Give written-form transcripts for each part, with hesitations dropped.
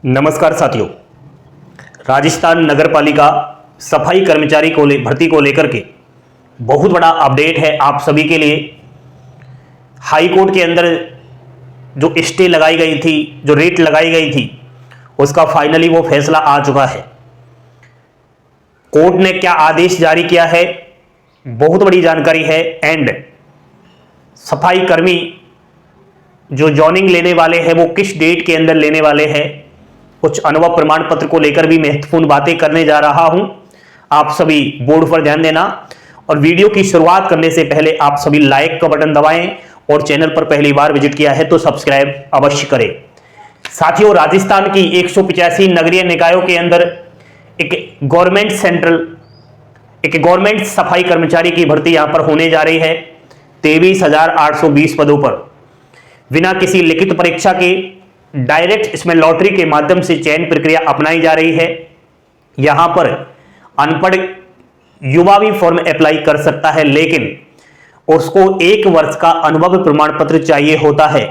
नमस्कार साथियों, राजस्थान नगर पालिका सफाई कर्मचारी को भर्ती को लेकर के बहुत बड़ा अपडेट है आप सभी के लिए। हाई कोर्ट के अंदर जो स्टे लगाई गई थी, जो रेट लगाई गई थी, उसका फाइनली वो फैसला आ चुका है। कोर्ट ने क्या आदेश जारी किया है, बहुत बड़ी जानकारी है। एंड सफाई कर्मी जो जॉइनिंग लेने वाले हैं वो किस डेट के अंदर लेने वाले हैं, कुछ अनुभव प्रमाण पत्र को लेकर भी महत्वपूर्ण बातें करने जा रहा हूं। आप सभी बोर्ड पर ध्यान देना और वीडियो की शुरुआत करने से पहले आप सभी लाइक का बटन दबाएं और चैनल पर पहली बार विजिट किया है तो सब्सक्राइब अवश्य करें। साथियों, राजस्थान की 185 नगरीय निकायों के अंदर एक गवर्नमेंट सफाई कर्मचारी की भर्ती यहां पर होने जा रही है। 23,820 पदों पर बिना किसी लिखित परीक्षा के डायरेक्ट इसमें लॉटरी के माध्यम से चयन प्रक्रिया अपनाई जा रही है। यहां पर अनपढ़ युवा भी फॉर्म अप्लाई कर सकता है, लेकिन उसको 1 वर्ष का अनुभव प्रमाण पत्र चाहिए होता है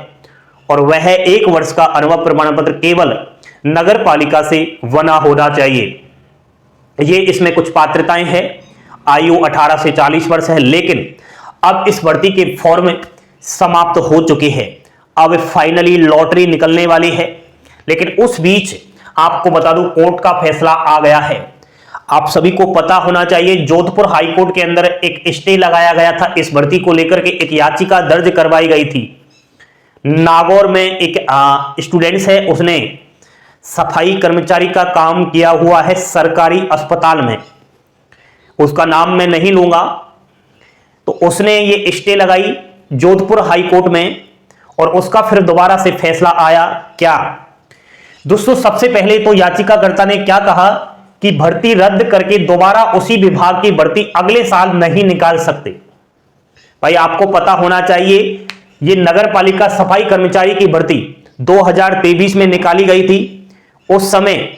और वह 1 वर्ष का अनुभव प्रमाण पत्र केवल नगर पालिका से बना होना चाहिए। ये इसमें कुछ पात्रताएं हैं। आयु 18 से 40 वर्ष है, लेकिन अब इस भर्ती के फॉर्म समाप्त हो चुके हैं। अब फाइनली लॉटरी निकलने वाली है, लेकिन उस बीच आपको बता दूं कोर्ट का फैसला आ गया है। आप सभी को पता होना चाहिए, जोधपुर हाई कोर्ट के अंदर एक स्टे लगाया गया था। इस भर्ती को लेकर के एक याचिका दर्ज करवाई गई थी। नागौर में एक स्टूडेंट्स है, उसने सफाई कर्मचारी का काम किया हुआ है सरकारी अस्पताल में, उसका नाम मैं नहीं लूंगा। तो उसने ये स्टे लगाई जोधपुर हाई कोर्ट में और उसका फिर दोबारा से फैसला आया। क्या दोस्तों, सबसे पहले तो याचिकाकर्ता ने क्या कहा कि भर्ती रद्द करके दोबारा उसी विभाग की भर्ती अगले साल नहीं निकाल सकते। भाई आपको पता होना चाहिए, ये नगर पालिका सफाई कर्मचारी की भर्ती 2023 में निकाली गई थी। उस समय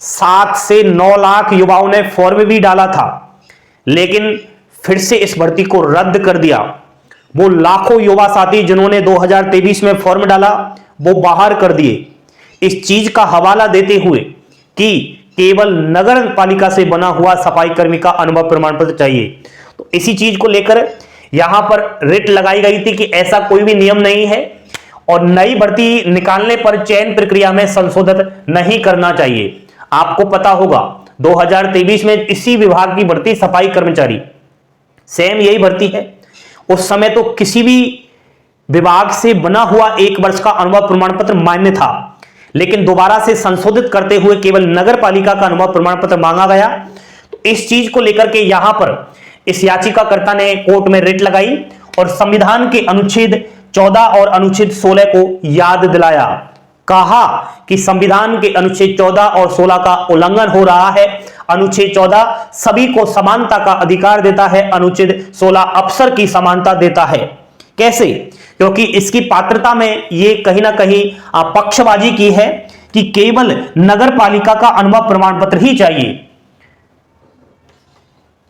7 से 9 लाख युवाओं ने फॉर्म भी डाला था, लेकिन फिर से इस भर्ती को रद्द कर दिया। वो लाखों युवा साथी जिन्होंने 2023 में फॉर्म डाला वो बाहर कर दिए, इस चीज का हवाला देते हुए कि केवल नगर पालिका से बना हुआ सफाई कर्मी का अनुभव प्रमाण पत्र चाहिए। तो इसी चीज को लेकर यहां पर रिट लगाई गई थी कि ऐसा कोई भी नियम नहीं है और नई भर्ती निकालने पर चयन प्रक्रिया में संशोधन नहीं करना चाहिए। आपको पता होगा 2023 में इसी विभाग की भर्ती सफाई कर्मचारी सेम यही भर्ती है। उस समय तो किसी भी विभाग से बना हुआ 1 वर्ष का अनुभव प्रमाण पत्र मान्य था, लेकिन दोबारा से संशोधित करते हुए केवल नगर पालिका का अनुभव प्रमाण पत्र मांगा गया। तो इस चीज को लेकर के यहां पर इस याचिकाकर्ता ने कोर्ट में रिट लगाई और संविधान के अनुच्छेद 14 और अनुच्छेद 16 को याद दिलाया। कहा कि संविधान के अनुच्छेद 14 और 16 का उल्लंघन हो रहा है। अनुच्छेद 14 सभी को समानता का अधिकार देता है, अनुच्छेद 16 अफसर की समानता देता है। कैसे? क्योंकि इसकी पात्रता में ये कहीं ना कहीं पक्षबाजी की है कि केवल नगर पालिका का अनुभव प्रमाण पत्र ही चाहिए।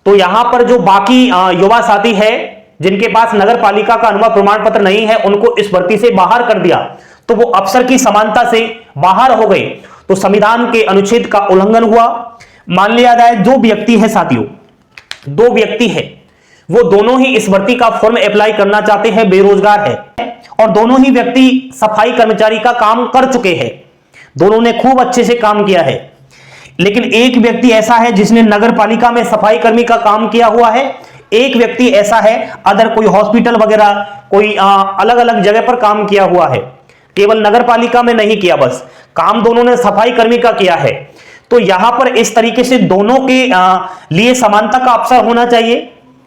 तो यहां पर जो बाकी युवा साथी है जिनके पास नगर पालिका का अनुभव प्रमाण पत्र नहीं है, उनको इस भर्ती से बाहर कर दिया, तो वो अफसर की समानता से बाहर हो गए। तो संविधान के अनुच्छेद का उल्लंघन हुआ। मान लिया जाए 2 व्यक्ति है साथियों, 2 व्यक्ति है, वो दोनों ही इस भर्ती का फॉर्म अप्लाई करना चाहते हैं, बेरोजगार है और दोनों ही व्यक्ति सफाई कर्मचारी का काम कर चुके हैं, दोनों ने खूब अच्छे से काम किया है। लेकिन एक व्यक्ति ऐसा है जिसने नगर पालिका में सफाई कर्मी का काम किया हुआ है, एक व्यक्ति ऐसा है अदर कोई हॉस्पिटल वगैरह कोई अलग अलग जगह पर काम किया हुआ है, केवल नगर पालिका में नहीं किया, बस काम दोनों ने सफाई कर्मी का किया है। तो यहां पर इस तरीके से दोनों के लिए समानता का अवसर होना चाहिए।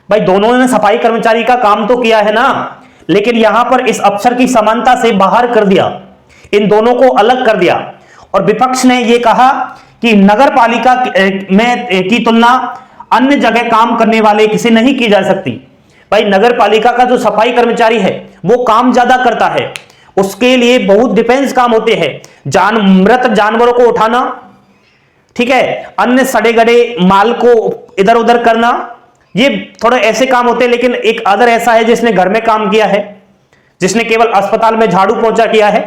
भाई दोनों ने सफाई कर्मचारी का काम तो किया है ना, लेकिन यहां पर इस अफसर की समानता से बाहर कर दिया, इन दोनों को अलग कर दिया। और विपक्ष ने यह कहा कि नगर पालिका में की तुलना अन्य जगह काम करने वाले किसी नहीं की जा सकती। भाई नगर पालिका का जो सफाई कर्मचारी है वो काम ज्यादा करता है, उसके लिए बहुत डिफेंस काम होते हैं, मृत जानवरों को उठाना, ठीक है, अन्य सड़े गड़े माल को इधर उधर करना, ये थोड़े ऐसे काम होते हैं। लेकिन एक अदर ऐसा है जिसने घर में काम किया है, जिसने केवल अस्पताल में झाड़ू पोंछा किया है,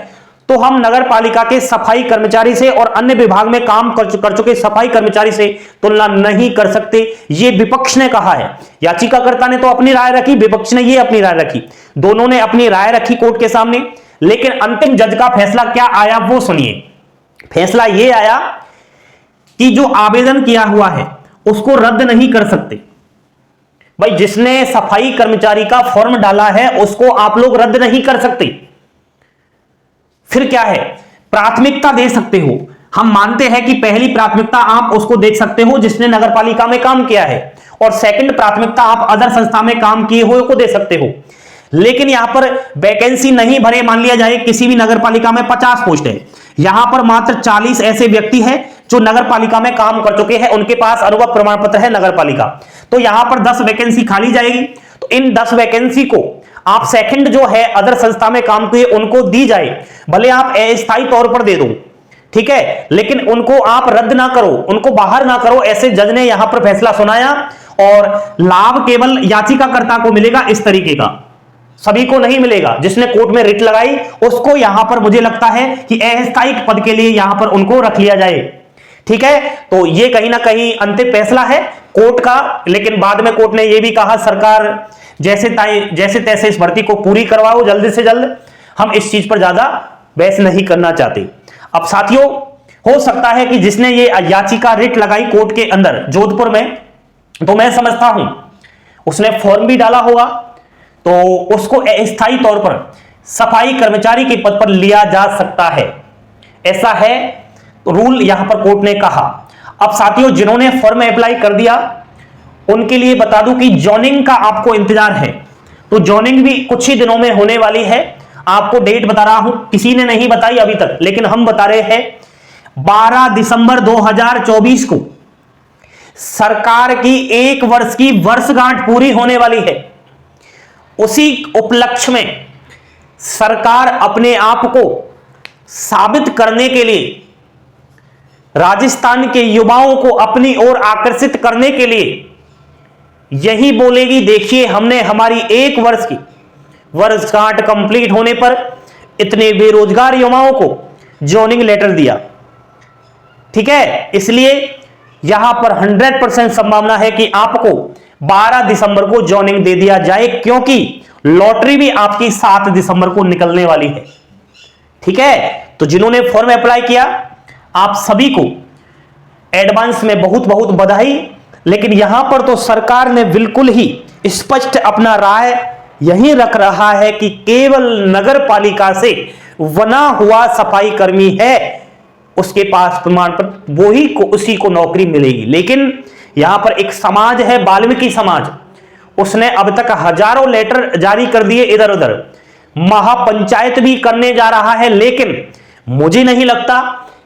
तो हम नगर पालिका के सफाई कर्मचारी से और अन्य विभाग में काम कर चुके सफाई कर्मचारी से तुलना नहीं कर सकते, यह विपक्ष ने कहा है। याचिकाकर्ता ने तो अपनी राय रखी, विपक्ष ने यह अपनी राय रखी, दोनों ने अपनी राय रखी कोर्ट के सामने। लेकिन अंतिम जज का फैसला क्या आया वो सुनिए। फैसला यह आया कि जो आवेदन किया हुआ है उसको रद्द नहीं कर सकते। भाई, जिसने सफाई कर्मचारी का फॉर्म डाला है उसको आप लोग रद्द नहीं कर सकते। फिर क्या है, प्राथमिकता दे सकते हो। हम मानते हैं कि पहली प्राथमिकता आप उसको दे सकते हो जिसने नगर पालिका में काम किया है, और सेकंड प्राथमिकता आप अदर संस्था में काम किए हुए को दे सकते हो। लेकिन यहां पर वैकेंसी नहीं भरे, मान लिया जाए किसी भी नगर पालिका में 50 पोस्ट है, यहां पर मात्र 40 ऐसे व्यक्ति हैं जो नगर पालिका में काम कर चुके हैं, उनके पास अनुभव प्रमाण पत्र है नगर पालिका, तो यहां पर 10 वैकेंसी खाली जाएगी। तो इन 10 वैकेंसी को आप सेकंड जो है अदर संस्था में काम किए उनको दी जाए, भले आप अस्थायी तौर पर दे दो, ठीक है, लेकिन उनको आप रद्द ना करो, उनको बाहर ना करो, ऐसे जज ने यहां पर फैसला सुनाया। और लाभ केवल याचिकाकर्ता को मिलेगा, इस तरीके का सभी को नहीं मिलेगा। जिसने कोर्ट में रिट लगाई उसको यहां पर मुझे लगता है कि अस्थायी पद के लिए यहां पर उनको रख लिया जाए, ठीक है। तो ये कहीं ना कहीं अंतिम फैसला है कोर्ट का। लेकिन बाद में कोर्ट ने यह भी कहा सरकार जैसे तैसे इस भर्ती को पूरी करवाओ जल्द से जल्द, हम इस चीज पर ज्यादा बहस नहीं करना चाहते। अब साथियों, हो सकता है कि जिसने ये याचिका रिट लगाई कोर्ट के अंदर जोधपुर में, तो मैं समझता हूं उसने फॉर्म भी डाला होगा, तो उसको अस्थायी तौर पर सफाई कर्मचारी के पद पर लिया जा सकता है, ऐसा है रूल यहां पर कोर्ट ने कहा। अब साथियों, जिन्होंने फॉर्म अप्लाई कर दिया उनके लिए बता दूं कि जॉइनिंग का आपको इंतजार है, तो जॉइनिंग भी कुछ ही दिनों में होने वाली है। आपको डेट बता रहा हूं, किसी ने नहीं बताई अभी तक, लेकिन हम बता रहे हैं 12 दिसंबर 2024 को सरकार की 1 वर्ष की वर्षगांठ पूरी होने वाली है। उसी उपलक्ष्य में सरकार अपने आप को साबित करने के लिए, राजस्थान के युवाओं को अपनी ओर आकर्षित करने के लिए यही बोलेगी, देखिए हमने हमारी 1 वर्ष की वर्षगांठ कंप्लीट होने पर इतने बेरोजगार युवाओं को जॉइनिंग लेटर दिया, ठीक है। इसलिए यहां पर 100% संभावना है कि आपको 12 दिसंबर को जॉइनिंग दे दिया जाए, क्योंकि लॉटरी भी आपकी 7 दिसंबर को निकलने वाली है, ठीक है। तो जिन्होंने फॉर्म अप्लाई किया आप सभी को एडवांस में बहुत बहुत बधाई। लेकिन यहां पर तो सरकार ने बिल्कुल ही स्पष्ट अपना राय यही रख रहा है कि केवल नगर पालिका से बना हुआ सफाई कर्मी है, उसके पास प्रमाण पत्र, वही को उसी को नौकरी मिलेगी। लेकिन यहां पर एक समाज है वाल्मीकि समाज, उसने अब तक हजारों लेटर जारी कर दिए इधर उधर, महापंचायत भी करने जा रहा है, लेकिन मुझे नहीं लगता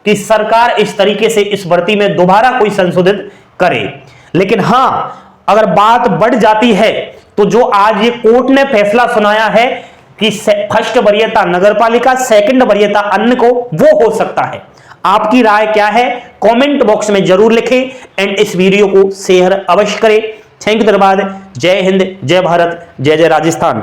कि सरकार इस तरीके से इस भर्ती में दोबारा कोई संशोधित करे। लेकिन हां, अगर बात बढ़ जाती है तो जो आज ये कोर्ट ने फैसला सुनाया है कि फर्स्ट वरीयता नगर पालिका, सेकंड वरीयता अन्य को, वो हो सकता है। आपकी राय क्या है कमेंट बॉक्स में जरूर लिखें, एंड इस वीडियो को शेयर अवश्य करें। थैंक यू, धन्यवाद। जय हिंद, जय भारत, जय जय राजस्थान।